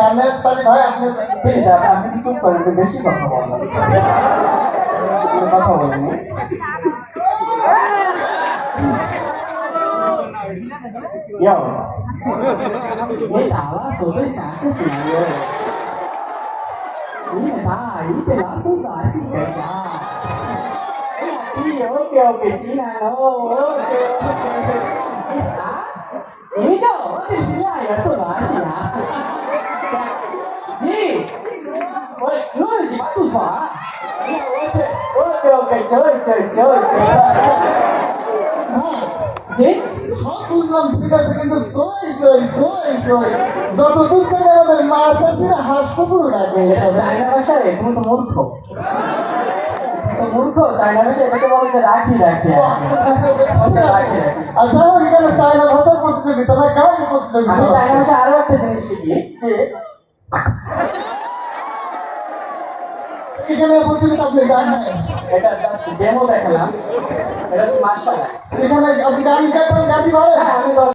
জানেন তাহলে ভাই আপনি প্লিজ আপনি কি চুপ করেন, একটু বেশি কথা বলেন, কথা বলেন। Yo, ini salah sudah satu sih yo. Ini ini langsung kasih ke saya. Iya oke Cina oke. Bisa? Ini kau di sini ya tuh masih ya. Ji, lu di batu fa? Iya oke coy. Ji, সব বুঝলাম ঠিক আছে কিন্তু সই যতদূর থেকে আমাদের মাছ আছে না হাসপাতাল ডাকে চাইনা ভাষায় তুমি তো মূর্খ। মূর্খ চাইনা ভাষায় এটাকে বলে যে রাখি। আচ্ছা এখানে চায়না ভাষা প্রতিযোগিতা না কাজ আমি প্রতিযোগিতা চাইনা ভাষায় আরো একটা জিনিস শিখি, এখানে প্রতিযোগিতা আপনি জানেন এটা জাস্ট ডেমো দেখালাম, এটা হচ্ছে মার্শাল আর্ট। এখানে আপনি গাড়ি কাটান গাড়ি ভাই হ্যাঁ আমি